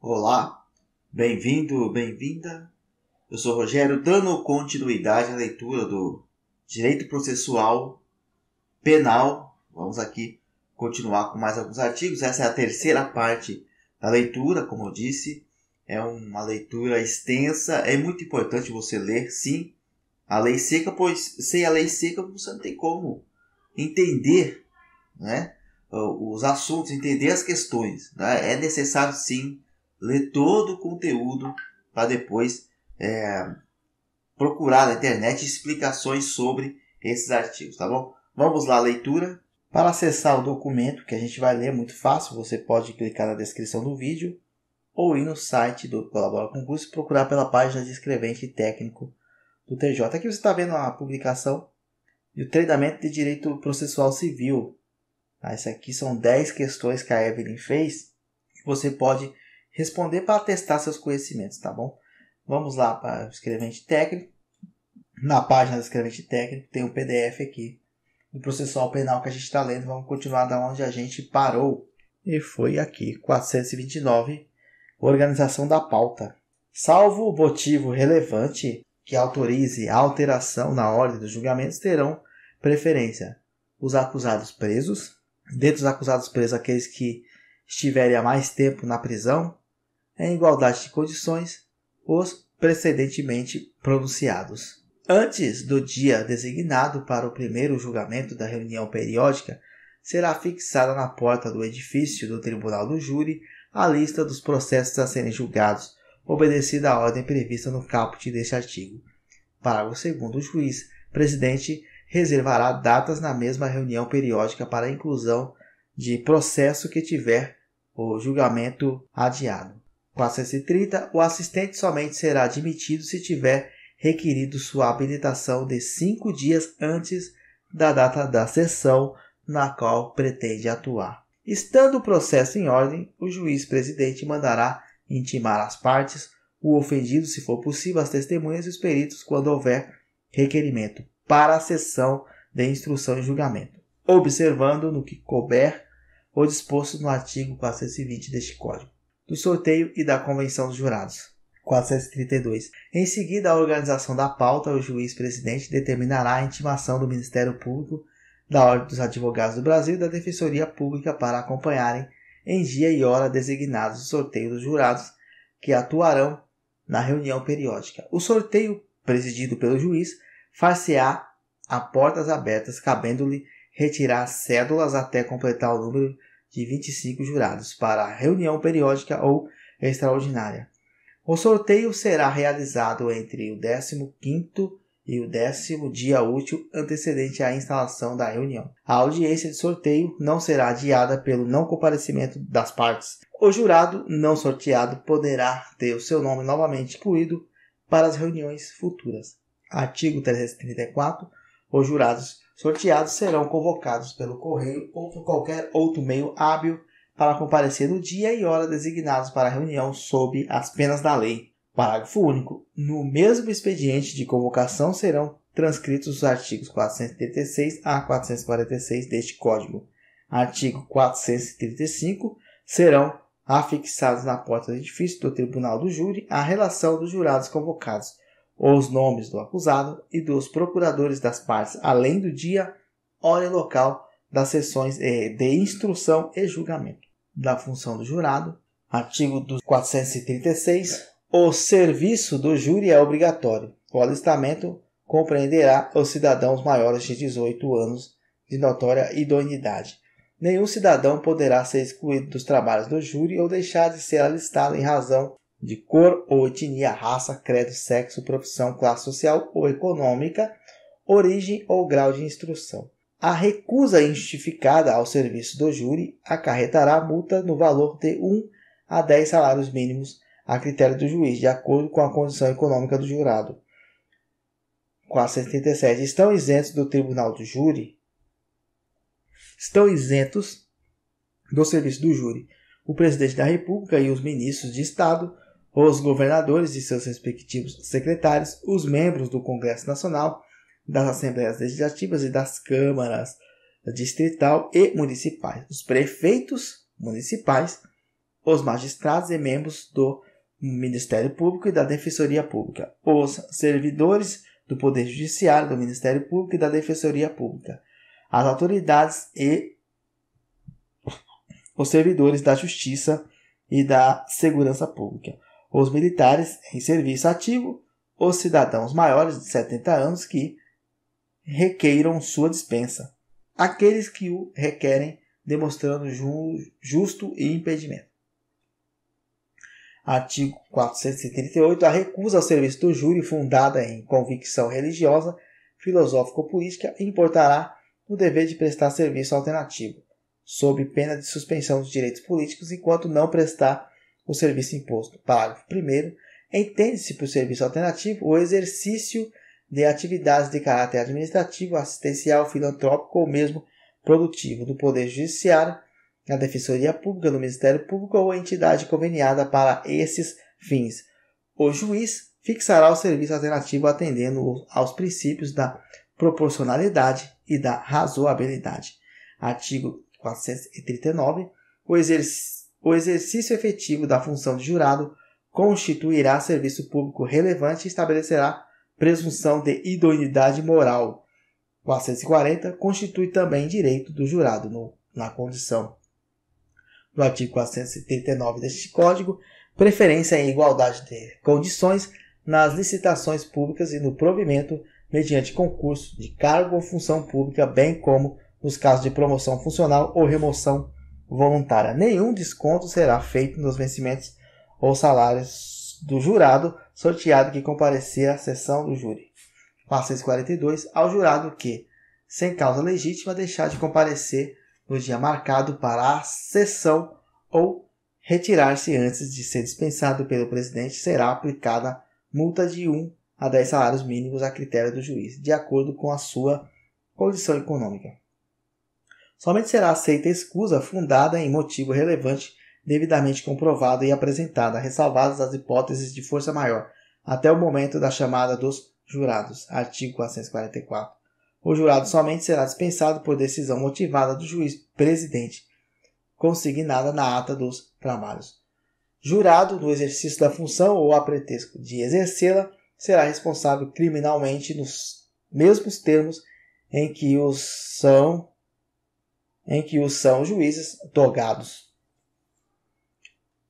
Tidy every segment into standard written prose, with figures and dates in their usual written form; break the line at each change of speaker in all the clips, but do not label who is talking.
Olá, bem-vindo, bem-vinda. Eu sou Rogério, dando continuidade à leitura do Direito Processual Penal. Vamos aqui continuar com mais alguns artigos. Essa é a terceira parte da leitura, como eu disse. É uma leitura extensa. É muito importante você ler, sim, a lei seca, pois sem a lei seca você não tem como entender, né, os assuntos, entender as questões. Né? É necessário, sim, ler todo o conteúdo para depois procurar na internet explicações sobre esses artigos, tá bom? Vamos lá, leitura. Para acessar o documento que a gente vai ler, é muito fácil. Você pode clicar na descrição do vídeo ou ir no site do Colabora Concurso e procurar pela página de escrevente técnico do TJ. Aqui você está vendo a publicação do treinamento de Direito Processual Civil. Essas aqui são 10 questões que a Evelyn fez que você pode responder para testar seus conhecimentos, tá bom? Vamos lá para o escrevente técnico. Na página do escrevente técnico tem um PDF aqui do processual penal que a gente está lendo. Vamos continuar da onde a gente parou. E foi aqui, 429, organização da pauta. Salvo motivo relevante que autorize a alteração na ordem dos julgamentos, terão preferência os acusados presos. Dentre os acusados presos, aqueles que estiverem há mais tempo na prisão, em igualdade de condições, os precedentemente pronunciados. Antes do dia designado para o primeiro julgamento da reunião periódica, será fixada na porta do edifício do Tribunal do Júri a lista dos processos a serem julgados, obedecida a ordem prevista no caput deste artigo. Parágrafo 2º. O juiz presidente reservará datas na mesma reunião periódica para a inclusão de processo que tiver o julgamento adiado. 430. O assistente somente será admitido se tiver requerido sua habilitação de 5 dias antes da data da sessão na qual pretende atuar. Estando o processo em ordem, o juiz presidente mandará intimar as partes, o ofendido, se for possível, as testemunhas e os peritos quando houver requerimento para a sessão de instrução e julgamento, observando no que couber o disposto no artigo 420 deste Código, do sorteio e da convenção dos jurados. 432. Em seguida, a organização da pauta, o juiz presidente determinará a intimação do Ministério Público, da Ordem dos Advogados do Brasil e da Defensoria Pública para acompanharem em dia e hora designados o sorteio dos jurados que atuarão na reunião periódica. O sorteio, presidido pelo juiz, far-se-á a portas abertas, cabendo-lhe retirar cédulas até completar o número de 25 jurados para a reunião periódica ou extraordinária. O sorteio será realizado entre o 15º e o 10º dia útil antecedente à instalação da reunião. A audiência de sorteio não será adiada pelo não comparecimento das partes. O jurado não sorteado poderá ter o seu nome novamente incluído para as reuniões futuras. Artigo 334. Os jurados sorteados serão convocados pelo correio ou por qualquer outro meio hábil para comparecer no dia e hora designados para a reunião sob as penas da lei. Parágrafo único. No mesmo expediente de convocação serão transcritos os artigos 436 a 446 deste Código. Artigo 435. Serão afixados na porta do edifício do Tribunal do Júri a relação dos jurados convocados, os nomes do acusado e dos procuradores das partes, além do dia, hora e local das sessões de instrução e julgamento. Da função do jurado. Artigo 436. O serviço do júri é obrigatório. O alistamento compreenderá os cidadãos maiores de 18 anos de notória idoneidade. Nenhum cidadão poderá ser excluído dos trabalhos do júri ou deixar de ser alistado em razão de cor ou etnia, raça, credo, sexo, profissão, classe social ou econômica, origem ou grau de instrução. A recusa injustificada ao serviço do júri acarretará multa no valor de 1 a 10 salários mínimos a critério do juiz, de acordo com a condição econômica do jurado. 477. Estão isentos do tribunal do júri? Estão isentos do serviço do júri o presidente da República e os ministros de Estado, os governadores e seus respectivos secretários, os membros do Congresso Nacional, das Assembleias Legislativas e das Câmaras Distrital e Municipais, os prefeitos municipais, os magistrados e membros do Ministério Público e da Defensoria Pública, os servidores do Poder Judiciário, do Ministério Público e da Defensoria Pública, as autoridades e os servidores da Justiça e da Segurança Pública, os militares em serviço ativo, os cidadãos maiores de 70 anos que requeiram sua dispensa, aqueles que o requerem demonstrando justo impedimento. Artigo 438. A recusa ao serviço do júri fundada em convicção religiosa, filosófica ou política importará no dever de prestar serviço alternativo, sob pena de suspensão dos direitos políticos enquanto não prestar o serviço imposto. Parágrafo 1º. Entende-se por serviço alternativo o exercício de atividades de caráter administrativo, assistencial, filantrópico ou mesmo produtivo do Poder Judiciário, da Defensoria Pública, do Ministério Público ou entidade conveniada para esses fins. O juiz fixará o serviço alternativo atendendo aos princípios da proporcionalidade e da razoabilidade. Artigo 439. O exercício efetivo da função de jurado constituirá serviço público relevante e estabelecerá presunção de idoneidade moral. 440. Constitui também direito do jurado, na condição do artigo 439 deste Código, preferência em igualdade de condições nas licitações públicas e no provimento mediante concurso de cargo ou função pública, bem como nos casos de promoção funcional ou remoção voluntária. Nenhum desconto será feito nos vencimentos ou salários do jurado sorteado que comparecer à sessão do júri. 442. Ao jurado que, sem causa legítima, deixar de comparecer no dia marcado para a sessão ou retirar-se antes de ser dispensado pelo presidente, será aplicada multa de 1 a 10 salários mínimos a critério do juiz, de acordo com a sua condição econômica. Somente será aceita escusa fundada em motivo relevante, devidamente comprovada e apresentada, ressalvadas as hipóteses de força maior, até o momento da chamada dos jurados. Artigo 444. O jurado somente será dispensado por decisão motivada do juiz presidente, consignada na ata dos trabalhos. Jurado, no exercício da função ou a pretexto de exercê-la, será responsável criminalmente nos mesmos termos em que os são juízes togados.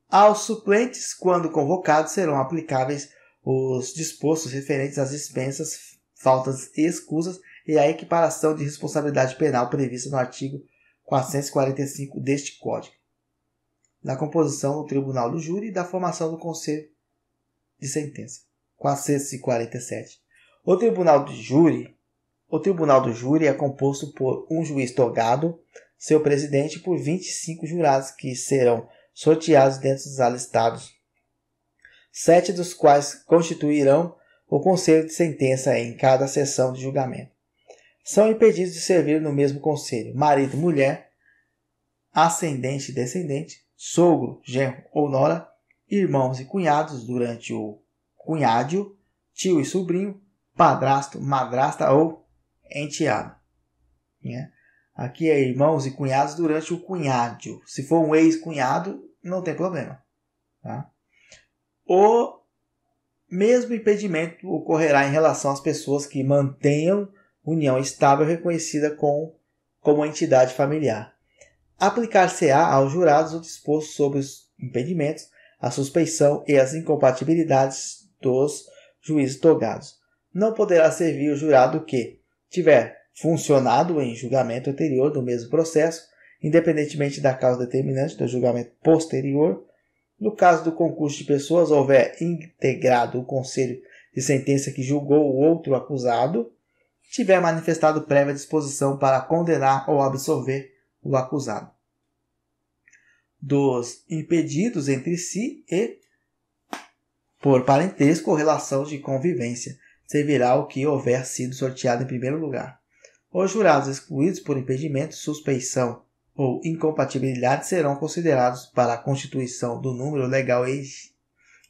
Aos suplentes, quando convocados, serão aplicáveis os dispostos referentes às dispensas, faltas e escusas e à equiparação de responsabilidade penal prevista no artigo 445 deste Código, da composição do Tribunal do Júri e da formação do Conselho de Sentença. 447. O Tribunal do Júri é composto por um juiz togado, seu presidente, por 25 jurados que serão sorteados dentro dos alistados, 7 dos quais constituirão o Conselho de Sentença em cada sessão de julgamento. São impedidos de servir no mesmo conselho marido e mulher, ascendente e descendente, sogro, genro ou nora, irmãos e cunhados durante o cunhádio, tio e sobrinho, padrasto, madrasta ou enteado. Aqui é irmãos e cunhados durante o cunhádio. Se for um ex-cunhado, não tem problema. Tá? O mesmo impedimento ocorrerá em relação às pessoas que mantenham união estável reconhecida como entidade familiar. Aplicar-se-á aos jurados o disposto sobre os impedimentos, a suspeição e as incompatibilidades dos juízes togados. Não poderá servir o jurado que tiver funcionado em julgamento anterior do mesmo processo, independentemente da causa determinante do julgamento posterior. No caso do concurso de pessoas, houver integrado o conselho de sentença que julgou o outro acusado, tiver manifestado prévia disposição para condenar ou absolver o acusado. Dos impedidos entre si e por parentesco ou relação de convivência, servirá o que houver sido sorteado em primeiro lugar. Os jurados excluídos por impedimento, suspeição ou incompatibilidade serão considerados para a constituição do número legal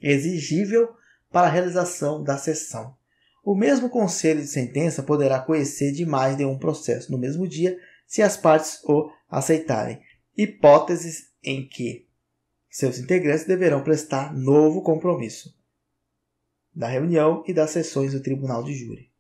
exigível para a realização da sessão. O mesmo conselho de sentença poderá conhecer de mais de um processo no mesmo dia, se as partes o aceitarem, hipóteses em que seus integrantes deverão prestar novo compromisso da reunião e das sessões do Tribunal de Júri.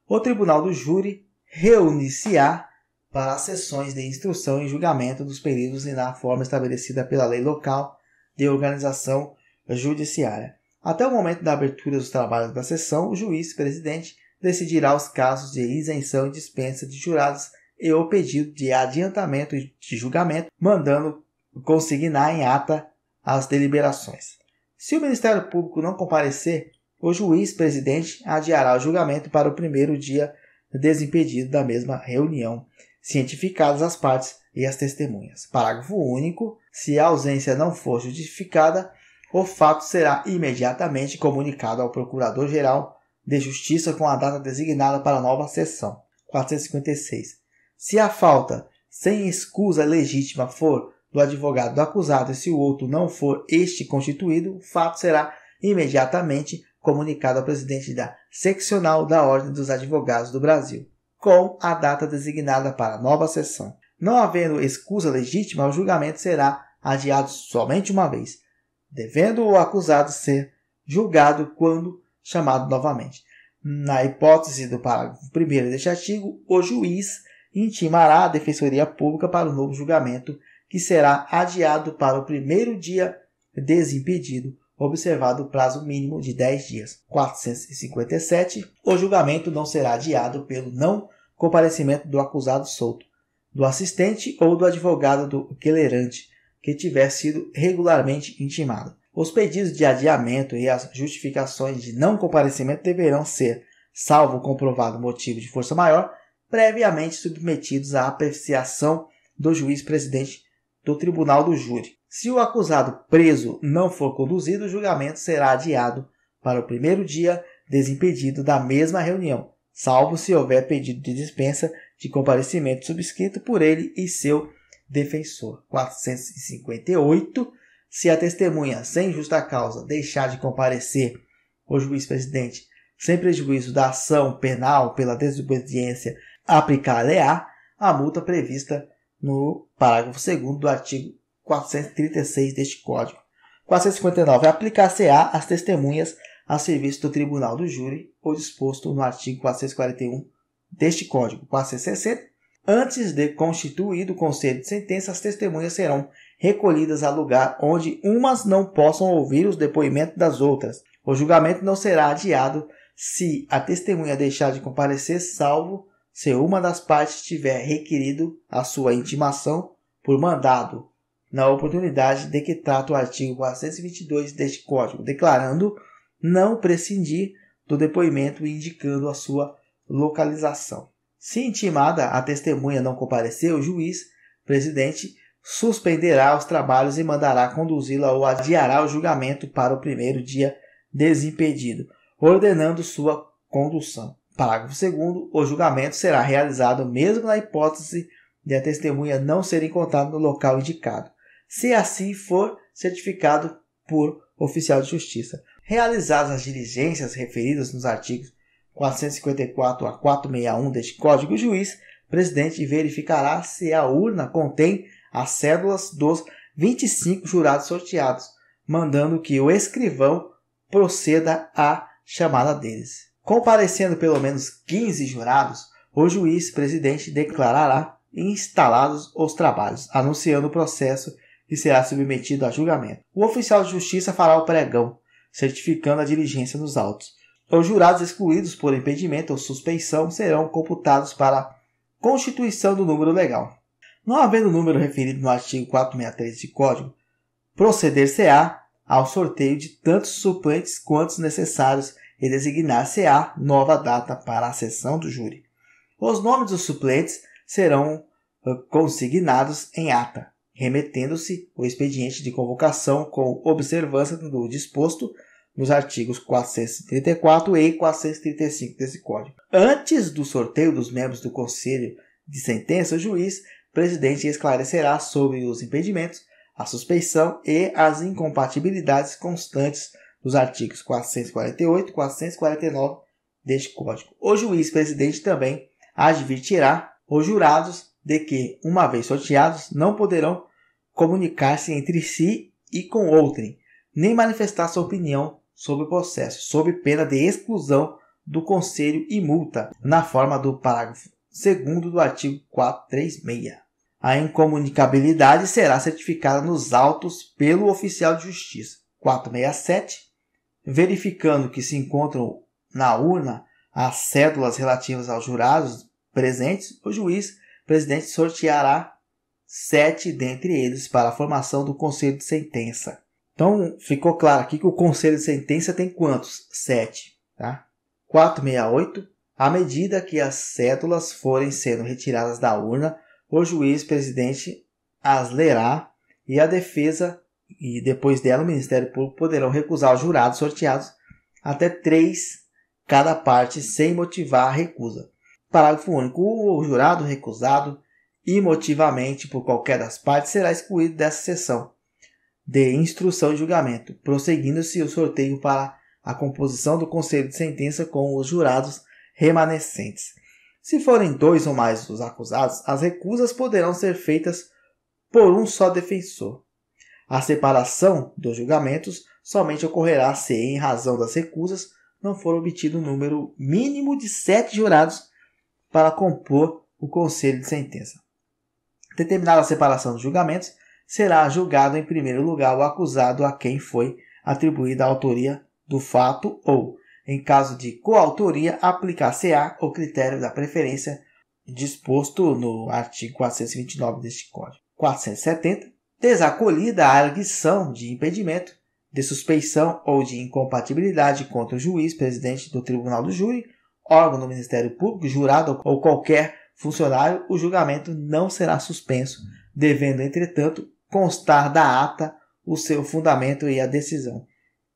O Tribunal do Júri reunir-se-á para as sessões de instrução e julgamento dos peritos e na forma estabelecida pela lei local de organização judiciária. Até o momento da abertura dos trabalhos da sessão, o juiz-presidente decidirá os casos de isenção e dispensa de jurados e o pedido de adiantamento de julgamento, mandando consignar em ata as deliberações. Se o Ministério Público não comparecer, o juiz-presidente adiará o julgamento para o primeiro dia desimpedido da mesma reunião, cientificadas as partes e as testemunhas. Parágrafo único. Se a ausência não for justificada, o fato será imediatamente comunicado ao Procurador-Geral de Justiça com a data designada para a nova sessão. 456. Se a falta sem escusa legítima for do advogado do acusado e se o outro não for este constituído, o fato será imediatamente comunicado ao presidente da Seccional da Ordem dos Advogados do Brasil, com a data designada para a nova sessão. Não havendo escusa legítima, o julgamento será adiado somente uma vez, devendo o acusado ser julgado quando chamado novamente. Na hipótese do parágrafo 1º deste artigo, o juiz intimará a Defensoria Pública para o novo julgamento, que será adiado para o primeiro dia desimpedido, observado o prazo mínimo de 10 dias. 457. O julgamento não será adiado pelo não comparecimento do acusado solto, do assistente ou do advogado do querelante, que tiver sido regularmente intimado. Os pedidos de adiamento e as justificações de não comparecimento deverão ser, salvo comprovado motivo de força maior, previamente submetidos à apreciação do juiz-presidente do Tribunal do Júri. Se o acusado preso não for conduzido, o julgamento será adiado para o primeiro dia desimpedido da mesma reunião, salvo se houver pedido de dispensa de comparecimento subscrito por ele e seu defensor. 458. Se a testemunha sem justa causa deixar de comparecer, o juiz-presidente, sem prejuízo da ação penal pela desobediência, aplicar-lhe-á a multa prevista no parágrafo 2º do artigo 436 deste Código. 459. Aplicar-se-á às testemunhas a serviço do Tribunal do Júri, o disposto no artigo 441 deste Código. 460. Antes de constituído o conselho de sentença, as testemunhas serão recolhidas a lugar onde umas não possam ouvir os depoimentos das outras. O julgamento não será adiado se a testemunha deixar de comparecer, salvo se uma das partes tiver requerido a sua intimação por mandado, na oportunidade de que trata o artigo 422 deste Código, declarando não prescindir do depoimento e indicando a sua localização. Se intimada a testemunha não comparecer, o juiz-presidente suspenderá os trabalhos e mandará conduzi-la ou adiará o julgamento para o primeiro dia desimpedido, ordenando sua condução. Parágrafo 2º. O julgamento será realizado mesmo na hipótese de a testemunha não ser encontrada no local indicado, se assim for certificado por oficial de justiça. Realizadas as diligências referidas nos artigos 454 a 461 deste Código, o juiz-presidente verificará se a urna contém as cédulas dos 25 jurados sorteados, mandando que o escrivão proceda à chamada deles. Comparecendo pelo menos 15 jurados, o juiz-presidente declarará instalados os trabalhos, anunciando o processo que será submetido a julgamento. O oficial de justiça fará o pregão, certificando a diligência nos autos. Os jurados excluídos por impedimento ou suspeição serão computados para a constituição do número legal. Não havendo o número referido no artigo 463 de Código, proceder-se-á ao sorteio de tantos suplentes quantos necessários e designar-se-á nova data para a sessão do júri. Os nomes dos suplentes serão consignados em ata, remetendo-se o expediente de convocação com observância do disposto nos artigos 434 e 435 desse Código. Antes do sorteio dos membros do Conselho de Sentença, o juiz-presidente esclarecerá sobre os impedimentos, a suspeição e as incompatibilidades constantes dos artigos 448 e 449 deste Código. O juiz-presidente também advertirá os jurados de que, uma vez sorteados, não poderão comunicar-se entre si e com outrem, nem manifestar sua opinião sobre o processo, sob pena de exclusão do Conselho e multa, na forma do parágrafo 2º do artigo 436. A incomunicabilidade será certificada nos autos pelo oficial de justiça. 467. Verificando que se encontram na urna as cédulas relativas aos jurados presentes, o juiz presidente sorteará 7 dentre eles para a formação do conselho de sentença. Então, ficou claro aqui que o conselho de sentença tem quantos? 7. Tá? 468. À medida que as cédulas forem sendo retiradas da urna, o juiz presidente as lerá e a defesa e depois dela o Ministério Público poderão recusar os jurados sorteados até 3 cada parte sem motivar a recusa. Parágrafo único. O jurado recusado imotivamente por qualquer das partes será excluído dessa sessão de instrução e julgamento, prosseguindo-se o sorteio para a composição do conselho de sentença com os jurados remanescentes. Se forem 2 ou mais os acusados, as recusas poderão ser feitas por um só defensor. A separação dos julgamentos somente ocorrerá se, em razão das recusas, não for obtido um número mínimo de 7 jurados para compor o conselho de sentença. Determinada a separação dos julgamentos, será julgado em primeiro lugar o acusado a quem foi atribuída a autoria do fato ou, em caso de coautoria, aplicar-se-á o critério da preferência disposto no artigo 429 deste Código. 470. Desacolhida a arguição de impedimento, de suspeição ou de incompatibilidade contra o juiz, presidente do Tribunal do Júri, órgão do Ministério Público, jurado ou qualquer funcionário, o julgamento não será suspenso, devendo, entretanto, constar da ata o seu fundamento e a decisão.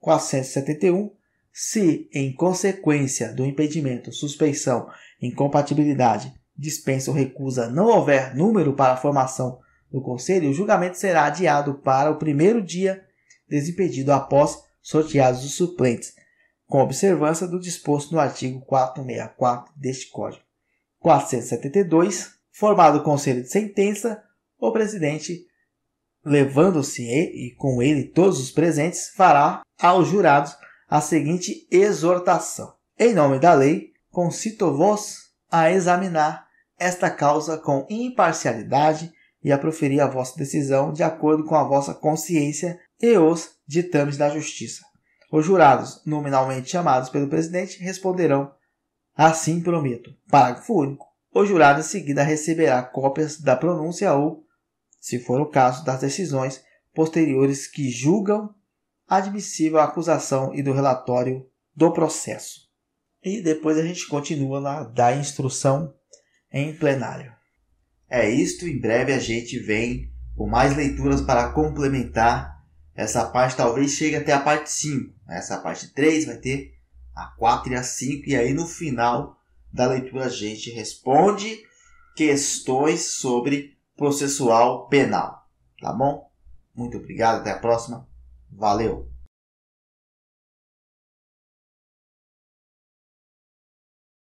471. Se, em consequência do impedimento, suspeição, incompatibilidade, dispensa ou recusa, não houver número para a formação do Conselho, o julgamento será adiado para o primeiro dia desimpedido após sorteados os suplentes, com observância do disposto no artigo 464 deste Código. 472. Formado o Conselho de Sentença, o presidente, levando-se e com ele todos os presentes, fará aos jurados a seguinte exortação: em nome da lei, concito-vos a examinar esta causa com imparcialidade e a proferir a vossa decisão de acordo com a vossa consciência e os ditames da justiça. Os jurados, nominalmente chamados pelo presidente, responderão: assim prometo. Parágrafo único. O jurado em seguida receberá cópias da pronúncia ou, se for o caso, das decisões posteriores que julgam admissível a acusação e do relatório do processo. E depois a gente continua lá da instrução em plenário. É isto, em breve a gente vem com mais leituras para complementar essa parte, talvez chegue até a parte 5. Essa parte 3 vai ter a 4 e a 5, e aí no final da leitura a gente responde questões sobre processual penal. Tá bom? Muito obrigado, até a próxima. Valeu!